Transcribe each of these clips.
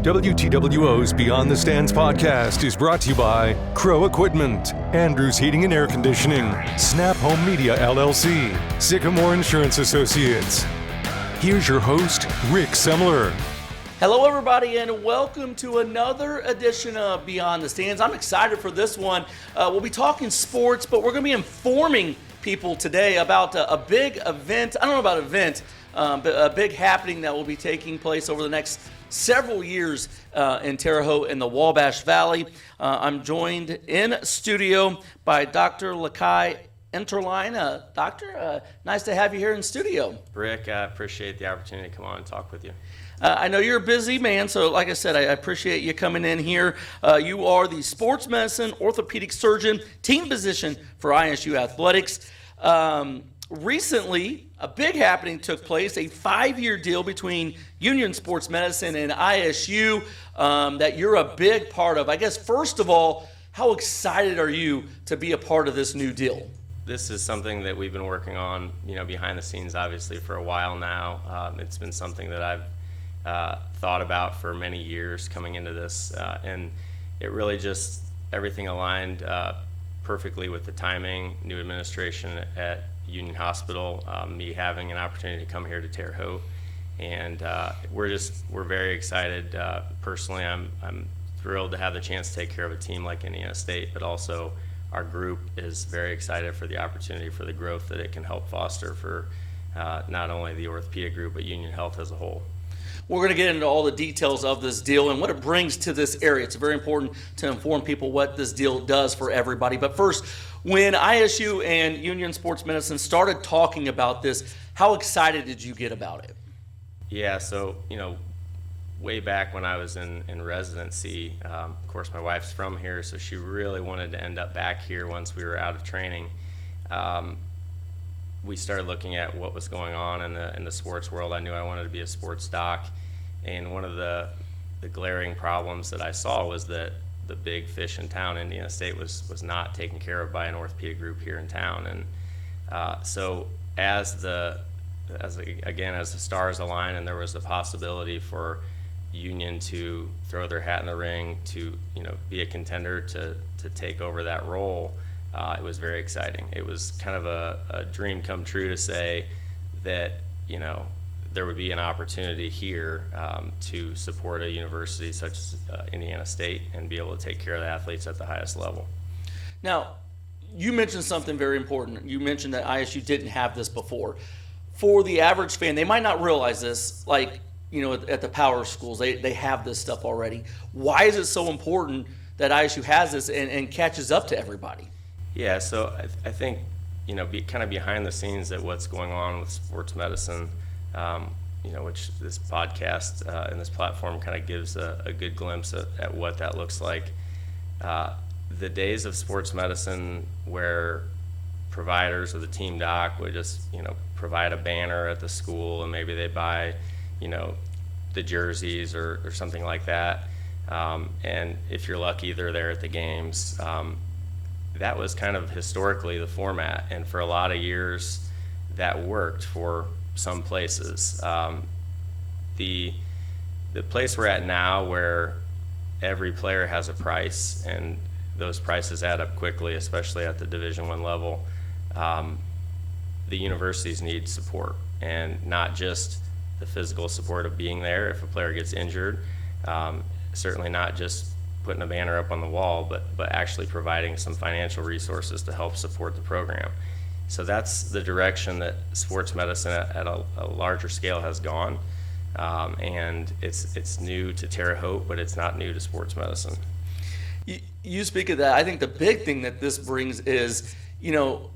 WTWO's Beyond the Stands podcast is brought to you by Crow Equipment, Andrews Heating and Air Conditioning, Snap Home Media LLC, Sycamore Insurance Associates. Here's your host, Rick Semmler. Hello, everybody, and welcome to another edition of Beyond the Stands. I'm excited for this one. We'll be talking sports, but we're going to be informing people today about a big event. I don't know about event, but a big happening that will be taking place over the next several years in Terre Haute in the Wabash Valley. I'm joined in studio by Dr. Lakai Enterline. Doctor, nice to have you here in studio. Rick, I appreciate the opportunity to come on and talk with you. I know you're a busy man, so like I said, I appreciate you coming in here. You are the sports medicine orthopedic surgeon, team physician for ISU Athletics. Recently, a big happening took place, a 5-year deal between Union Sports Medicine and ISU that you're a big part of. I guess, first of all, how excited are you to be a part of this new deal? This is something that we've been working on, behind the scenes, obviously, for a while now. It's been something that I've thought about for many years coming into this, and it really just, everything aligned perfectly with the timing, new administration at Union Hospital, me having an opportunity to come here to Terre Haute, and we're very excited. Personally, I'm thrilled to have the chance to take care of a team like Indiana State, but also our group is very excited for the opportunity for the growth that it can help foster for not only the orthopedic group, but Union Health as a whole. We're going to get into all the details of this deal and what it brings to this area. It's very important to inform people what this deal does for everybody. But first, when ISU and Union Sports Medicine started talking about this, how excited did you get about it? Yeah, so, way back when I was in residency, of course my wife's from here, so she really wanted to end up back here once we were out of training. We started looking at what was going on in the sports world. I knew I wanted to be a sports doc, and one of the glaring problems that I saw was that the big fish in town, Indiana State, was not taken care of by an orthopedic group here in town. And so as the stars aligned and there was the possibility for Union to throw their hat in the ring to be a contender to take over that role, it was very exciting. It was kind of a dream come true to say that there would be an opportunity here to support a university such as Indiana State and be able to take care of the athletes at the highest level. Now, you mentioned something very important. You mentioned that ISU didn't have this before. For the average fan, they might not realize this, like, at the power schools, they have this stuff already. Why is it so important that ISU has this and catches up to everybody? Yeah, so I think, kind of behind the scenes at what's going on with sports medicine, which this podcast and this platform kind of gives a good glimpse at what that looks like. The days of sports medicine where providers or the team doc would just, provide a banner at the school and maybe they buy, the jerseys or something like that. And if you're lucky, they're there at the games. That was kind of historically the format, and for a lot of years that worked for some places. The place we're at now, where every player has a price and those prices add up quickly, especially at the Division I level, the universities need support, and not just the physical support of being there if a player gets injured, certainly not just putting a banner up on the wall, but actually providing some financial resources to help support the program. So that's the direction that sports medicine at a larger scale has gone, and it's new to Terre Haute, but it's not new to sports medicine. You speak of that. I think the big thing that this brings is,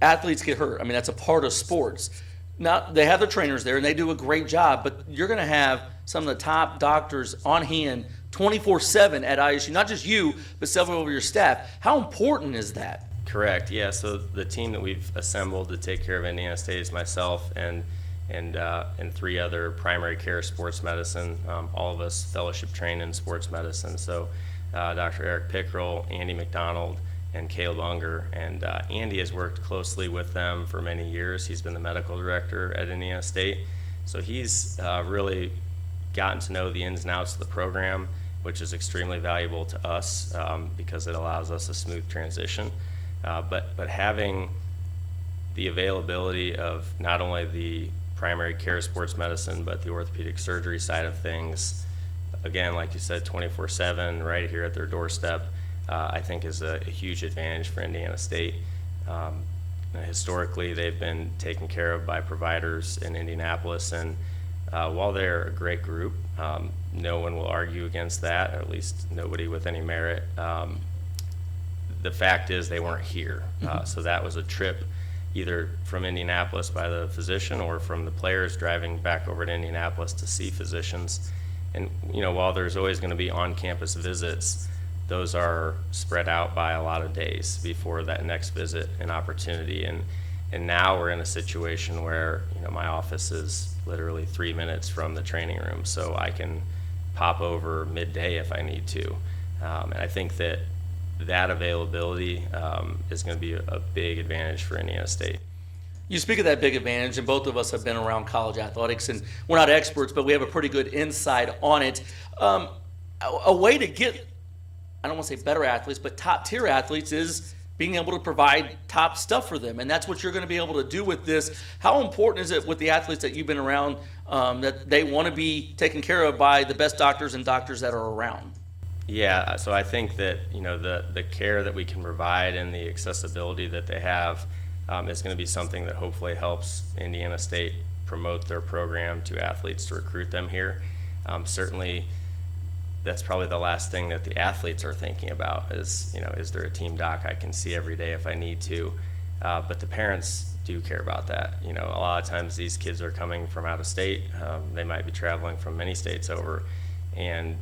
athletes get hurt. I mean, that's a part of sports. Now, they have their trainers there, and they do a great job, but you're going to have some of the top doctors on hand 24/7 at ISU, not just you, but several of your staff. How important is that? Correct, yeah. So the team that we've assembled to take care of Indiana State is myself and 3 other primary care sports medicine, all of us fellowship trained in sports medicine. So Dr. Eric Pickrell, Andy McDonald, and Caleb Unger. And Andy has worked closely with them for many years. He's been the medical director at Indiana State. So he's really gotten to know the ins and outs of the program. which is extremely valuable to us because it allows us a smooth transition. But having the availability of not only the primary care sports medicine, but the orthopedic surgery side of things, again, like you said, 24/7 right here at their doorstep, I think is a huge advantage for Indiana State. Historically, they've been taken care of by providers in Indianapolis, and while they're a great group, no one will argue against that, or at least nobody with any merit. The fact is they weren't here. So that was a trip either from Indianapolis by the physician or from the players driving back over to Indianapolis to see physicians. And while there's always going to be on-campus visits, those are spread out by a lot of days before that next visit and opportunity. And now we're in a situation where my office is literally 3 minutes from the training room, so I can pop over midday if I need to. And I think that availability is going to be a big advantage for Indiana State. You speak of that big advantage, and both of us have been around college athletics, and we're not experts, but we have a pretty good insight on it. A way to get, I don't want to say better athletes, but top-tier athletes is being able to provide top stuff for them, and that's what you're going to be able to do with this. How important is it with the athletes that you've been around that they want to be taken care of by the best doctors and doctors that are around? Yeah, so I think that the care that we can provide and the accessibility that they have is going to be something that hopefully helps Indiana State promote their program to athletes to recruit them here. Certainly, that's probably the last thing that the athletes are thinking about is there a team doc I can see every day if I need to? But the parents do care about that. A lot of times these kids are coming from out of state. They might be traveling from many states over, and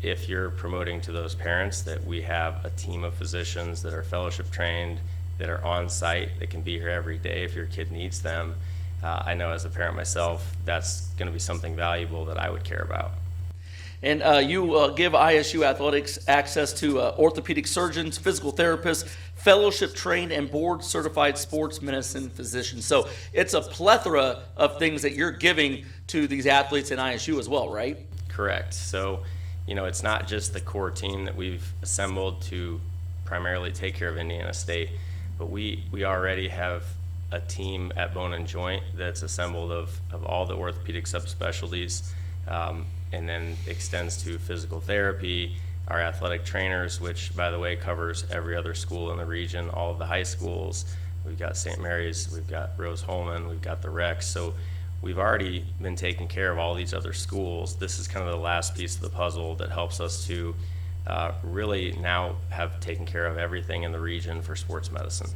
if you're promoting to those parents that we have a team of physicians that are fellowship trained, that are on site, that can be here every day if your kid needs them, I know as a parent myself, that's going to be something valuable that I would care about. And you give ISU athletics access to orthopedic surgeons, physical therapists, fellowship trained and board certified sports medicine physicians. So it's a plethora of things that you're giving to these athletes in ISU as well, right? Correct. So it's not just the core team that we've assembled to primarily take care of Indiana State, but we already have a team at Bone and Joint that's assembled of all the orthopedic subspecialties, and then extends to physical therapy, our athletic trainers, which, by the way, covers every other school in the region, all of the high schools. We've got St. Mary's, we've got Rose-Hulman, we've got the Rex. So we've already been taking care of all these other schools. This is kind of the last piece of the puzzle that helps us to really now have taken care of everything in the region for sports medicine.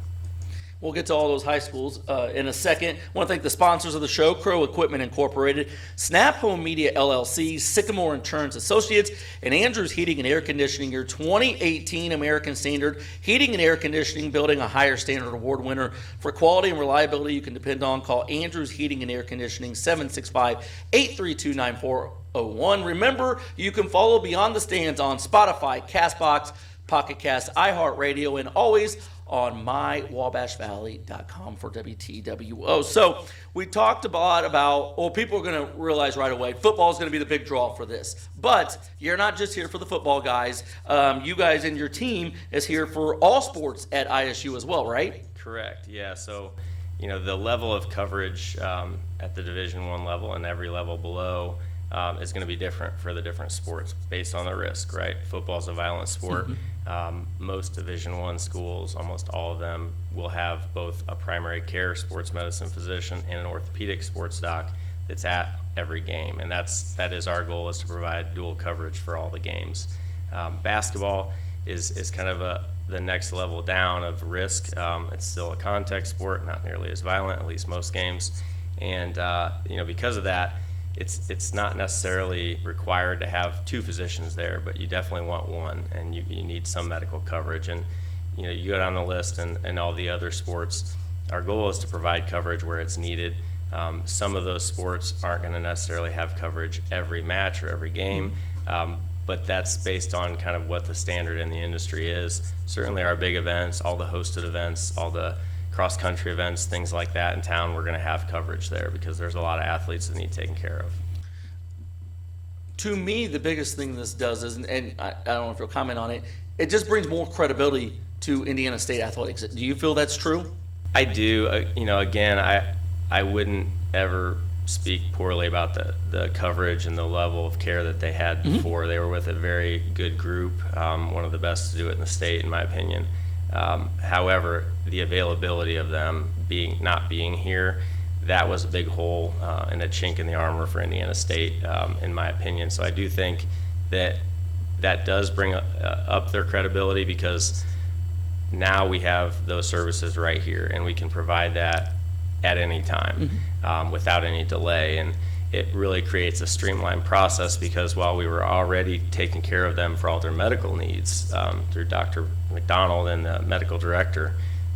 We'll get to all those high schools in a second. I want to thank the sponsors of the show, Crow Equipment Incorporated, Snap Home Media LLC, Sycamore Insurance Associates, and Andrews Heating and Air Conditioning, your 2018 American Standard Heating and Air Conditioning Building a Higher Standard Award winner. For quality and reliability you can depend on, call Andrews Heating and Air Conditioning, 765-832-9401. Remember, you can follow Beyond the Stands on Spotify, CastBox, Pocket Cast, iHeartRadio, and always on mywabashvalley.com for WTWO. So we talked a lot about, people are going to realize right away, football is going to be the big draw for this. But you're not just here for the football guys. You guys and your team is here for all sports at ISU as well, right? Correct, yeah. So, the level of coverage at the Division I level and every level below is going to be different for the different sports based on the risk, right? Football is a violent sport. Most Division I schools, almost all of them, will have both a primary care sports medicine physician and an orthopedic sports doc that's at every game, and that is our goal, is to provide dual coverage for all the games. Basketball is kind of the next level down of risk. It's still a contact sport, not nearly as violent, at least most games, and because of that, it's not necessarily required to have two physicians there, but you definitely want one, and you need some medical coverage. And you go down the list and all the other sports, our goal is to provide coverage where it's needed. Some of those sports aren't going to necessarily have coverage every match or every game, but that's based on kind of what the standard in the industry is. Certainly our big events, all the hosted events, all the cross-country events, things like that in town, we're going to have coverage there because there's a lot of athletes that need taken care of. To me, the biggest thing this does is, and I don't know if you'll comment on it, it just brings more credibility to Indiana State athletics. Do you feel that's true? I do. Again, I wouldn't ever speak poorly about the coverage and the level of care that they had before. They were with a very good group, one of the best to do it in the state, in my opinion. However, the availability of them not being here, that was a big hole and a chink in the armor for Indiana State, in my opinion. So I do think that does bring up their credibility, because now we have those services right here, and we can provide that at any time without any delay. And it really creates a streamlined process, because while we were already taking care of them for all their medical needs through Dr. McDonald and the medical director,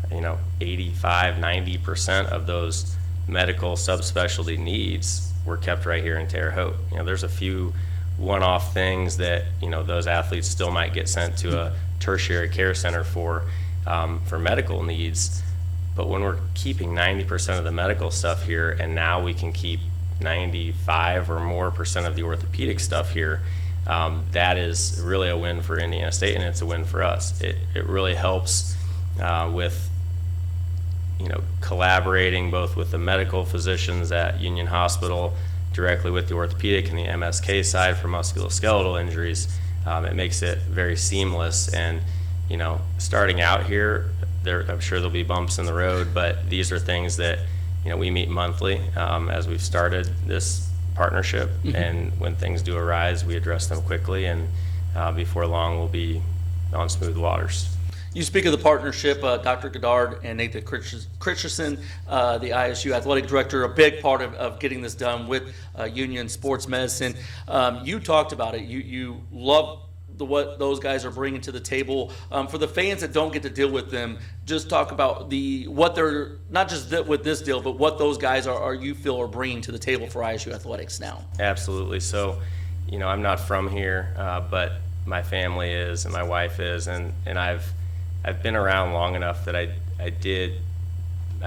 85-90% of those medical subspecialty needs were kept right here in Terre Haute. There's a few one-off things that those athletes still might get sent to a tertiary care center for medical needs. But when we're keeping 90% of the medical stuff here, and now we can keep 95 or more % of the orthopedic stuff here, that is really a win for Indiana State, and it's a win for us. It really helps with collaborating both with the medical physicians at Union Hospital, directly with the orthopedic and the MSK side for musculoskeletal injuries. It makes it very seamless. And starting out here, I'm sure there'll be bumps in the road, but these are things that we meet monthly as we've started this partnership. And when things do arise, we address them quickly, and before long we'll be on smooth waters. You speak of the partnership, Dr. Goddard and Nathan Christensen, the ISU athletic director, a big part of getting this done with Union Sports Medicine. You talked about it. You love what those guys are bringing to the table. For the fans that don't get to deal with them, just talk about what they're, not just with this deal, but what those guys you feel are bringing to the table for ISU athletics now. Absolutely. So, I'm not from here, but my family is, and my wife is, and I've been around long enough that I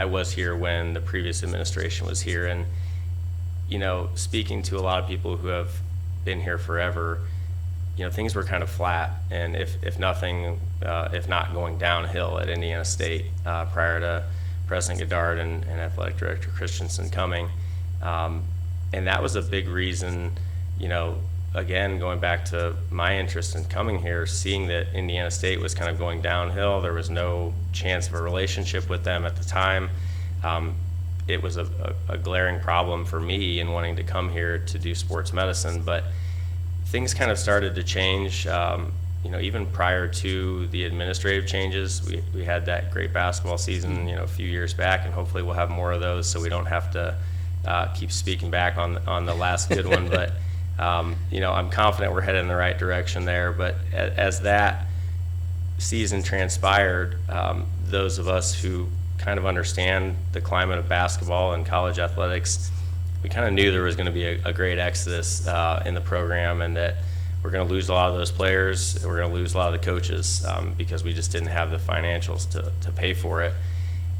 was here when the previous administration was here. And, speaking to a lot of people who have been here forever, things were kind of flat, and if nothing, if not going downhill at Indiana State prior to President Goddard and Athletic Director Christensen coming. And that was a big reason, again, going back to my interest in coming here, seeing that Indiana State was kind of going downhill. There was no chance of a relationship with them at the time. It was a glaring problem for me in wanting to come here to do sports medicine, but things kind of started to change, even prior to the administrative changes. We had that great basketball season, a few years back, and hopefully we'll have more of those, so we don't have to keep speaking back on the last good one. But I'm confident we're headed in the right direction there. But as that season transpired, those of us who kind of understand the climate of basketball and college athletics, we kind of knew there was going to be a great exodus in the program, and that we're going to lose a lot of those players. We're going to lose a lot of the coaches because we just didn't have the financials to pay for it.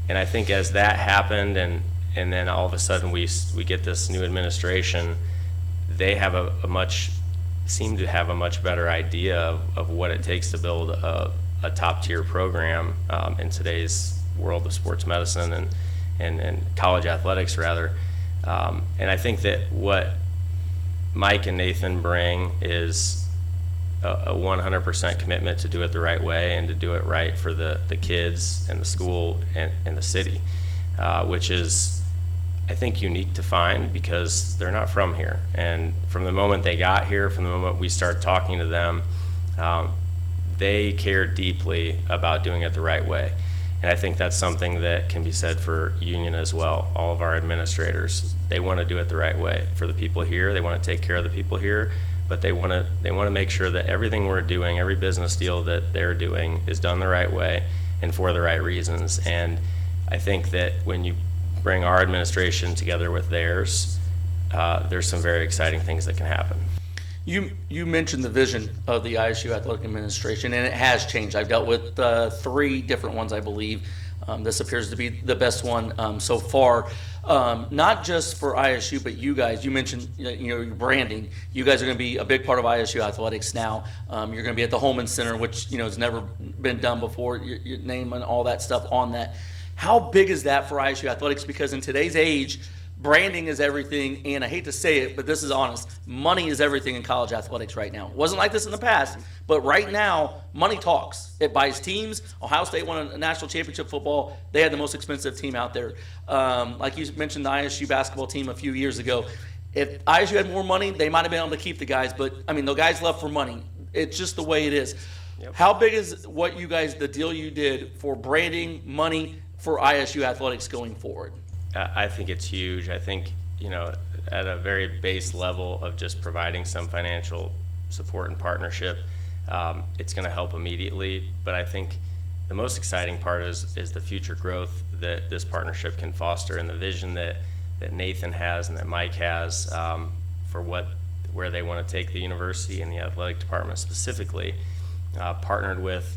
And I think as that happened, and then all of a sudden we get this new administration, they have seem to have a much better idea of what it takes to build a top tier program in today's world of sports medicine and college athletics rather. And I think that what Mike and Nathan bring is a 100% commitment to do it the right way and to do it right for the kids and the school and the city, which is, I think, unique to find because they're not from here. And from the moment they got here, from the moment we started talking to them, they care deeply about doing it the right way. And I think that's something that can be said for Union as well. All of our administrators, they want to do it the right way for the people here. They want to take care of the people here, but they want to make sure that everything we're doing, every business deal that they're doing, is done the right way and for the right reasons. And I think that when you bring our administration together with theirs, there's some very exciting things that can happen. You mentioned the vision of the ISU Athletic Administration, and it has changed. I've dealt with 3 different ones, I believe, This appears to be the best one so far, not just for ISU, but you guys. You mentioned your branding. You guys are going to be a big part of ISU athletics now. You're going to be at the Holman Center, which has never been done before. Your name and all that stuff on that. How big is that for ISU athletics? Because in today's age, branding is everything, and I hate to say it, but this is honest. Money is everything in college athletics right now. It wasn't like this in the past, but right now, money talks. It buys teams. Ohio State won a national championship football. They had the most expensive team out there. Like you mentioned, the ISU basketball team a few years ago. If ISU had more money, they might have been able to keep the guys, but, the guys left for money. It's just the way it is. Yep. How big is the deal you did for branding, money for ISU athletics going forward? I think it's huge. I think, at a very base level of just providing some financial support and partnership, it's going to help immediately. But I think the most exciting part is the future growth that this partnership can foster, and the vision that Nathan has and that Mike has for where they want to take the university and the athletic department specifically, partnered with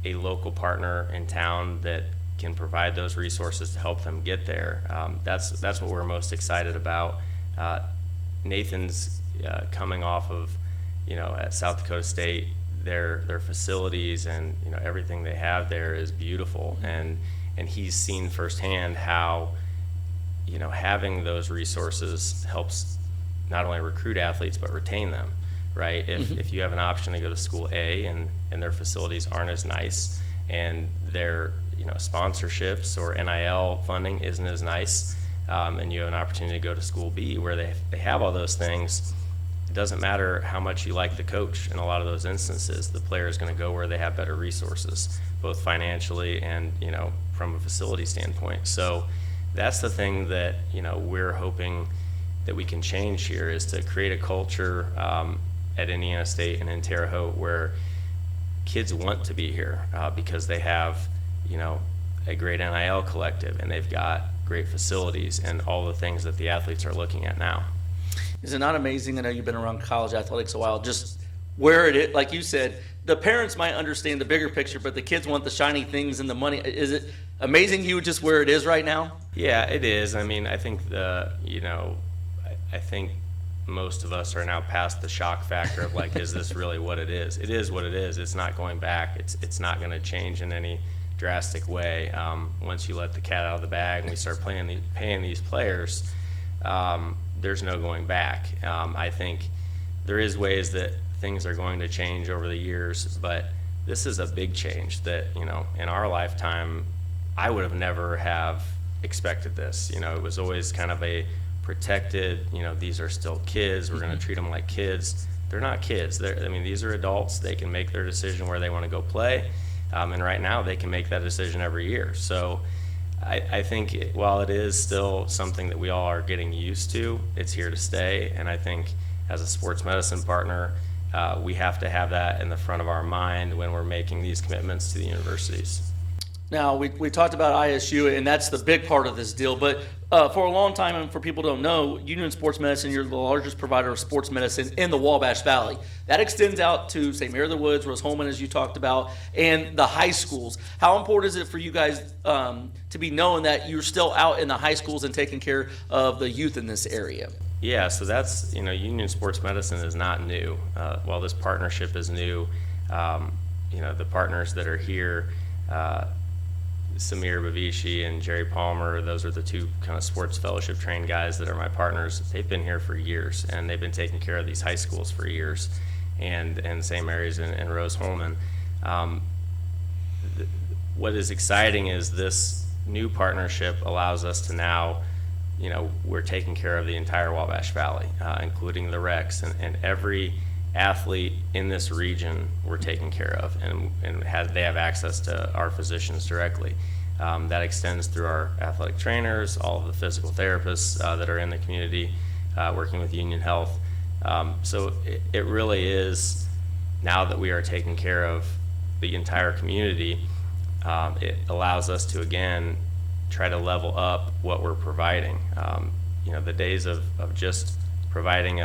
a local partner in town that can provide those resources to help them get there. That's what we're most excited about. Nathan's coming off of, at South Dakota State, their facilities and everything they have there is beautiful, and he's seen firsthand how having those resources helps not only recruit athletes but retain them. Right? If you have an option to go to school A and their facilities aren't as nice, and their sponsorships or NIL funding isn't as nice, and you have an opportunity to go to school B where they have all those things, it doesn't matter how much you like the coach. In a lot of those instances, the player is going to go where they have better resources, both financially and from a facility standpoint. So that's the thing that we're hoping that we can change here, is to create a culture at Indiana State and in Terre Haute where kids want to be here because they have a great NIL collective, and they've got great facilities and all the things that the athletes are looking at now. Is it not amazing? I know you've been around college athletics a while, just where it is, like you said, the parents might understand the bigger picture, but the kids want the shiny things and the money. Is it amazing just where it is right now? Yeah, it is. I think I think most of us are now past the shock factor of like, is this really what it is? It is what it is. It's not going back. It's not going to change in any drastic way. Once you let the cat out of the bag and we start paying these players, there's no going back. I think there is ways that things are going to change over the years, but this is a big change that, in our lifetime, I would have never have expected this. It was always kind of a protected, these are still kids, we're going to treat them like kids. They're not kids. These are adults. They can make their decision where they want to go play. And right now they can make that decision every year. So I think while it is still something that we all are getting used to, it's here to stay. And I think as a sports medicine partner, we have to have that in the front of our mind when we're making these commitments to the universities. Now, we talked about ISU, and that's the big part of this deal, but for a long time, and for people who don't know, Union Sports Medicine, you're the largest provider of sports medicine in the Wabash Valley. That extends out to St. Mary of the Woods, Rose-Hulman, as you talked about, and the high schools. How important is it for you guys to be known that you're still out in the high schools and taking care of the youth in this area? Yeah, so that's, Union Sports Medicine is not new. While this partnership is new, the partners that are here, Samir Bavishi and Jerry Palmer, those are the two kind of sports fellowship trained guys that are my partners. They've been here for years, and they've been taking care of these high schools for years, and St. Mary's and Rose-Hulman. What is exciting is this new partnership allows us to now, we're taking care of the entire Wabash Valley, including the Recs, and every athlete in this region we're taking care of, and they have access to our physicians directly. That extends through our athletic trainers, all of the physical therapists that are in the community, working with Union Health. So it really is, now that we are taking care of the entire community, it allows us to, again, try to level up what we're providing. The days of just providing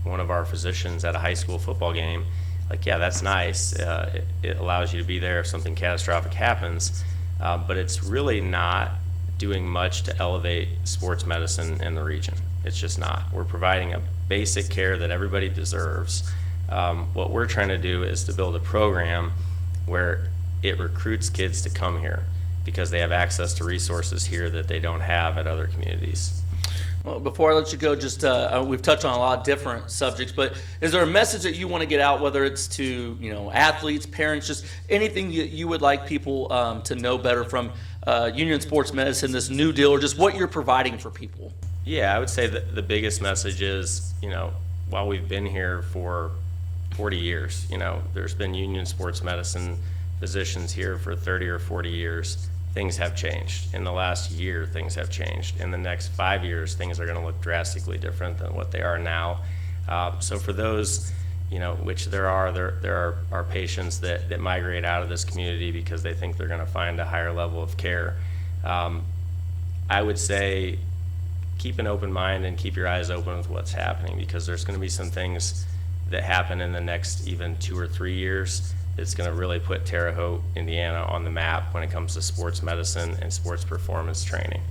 one of our physicians at a high school football game, that's nice. It allows you to be there if something catastrophic happens. but it's really not doing much to elevate sports medicine in the region. It's just not. We're providing a basic care that everybody deserves. What we're trying to do is to build a program where it recruits kids to come here because they have access to resources here that they don't have at other communities. Well, before I let you go, just we've touched on a lot of different subjects, but is there a message that you want to get out, whether it's to athletes, parents, just anything you would like people to know better from Union Sports Medicine, this new deal, or just what you're providing for people? Yeah, I would say that the biggest message is, while we've been here for 40 years, there's been Union Sports Medicine physicians here for 30 or 40 years. Things have changed. In the last year, things have changed. In the next 5 years, things are going to look drastically different than what they are now. So for those, which there are patients that migrate out of this community because they think they're going to find a higher level of care. I would say keep an open mind and keep your eyes open with what's happening, because there's going to be some things that happen in the next even 2 or 3 years that's going to really put Terre Haute, Indiana on the map when it comes to sports medicine and sports performance training.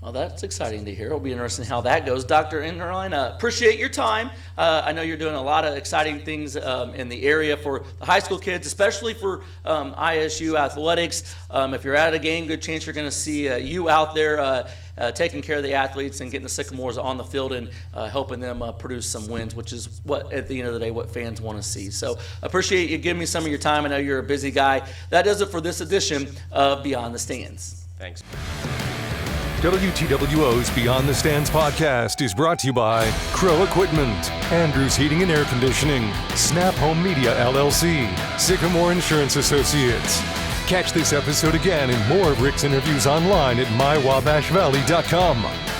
Well, that's exciting to hear. It'll be interesting how that goes. Dr. Enterline, appreciate your time. I know you're doing a lot of exciting things in the area for the high school kids, especially for ISU athletics. If you're at a game, good chance you're going to see you out there taking care of the athletes and getting the Sycamores on the field and helping them produce some wins, which is what, at the end of the day, what fans want to see. So appreciate you giving me some of your time. I know you're a busy guy. That does it for this edition of Beyond the Stands. Thanks. WTWO's Beyond the Stands podcast is brought to you by Crow Equipment, Andrews Heating and Air Conditioning, Snap Home Media LLC, Sycamore Insurance Associates. Catch this episode again and more of Rick's interviews online at mywabashvalley.com.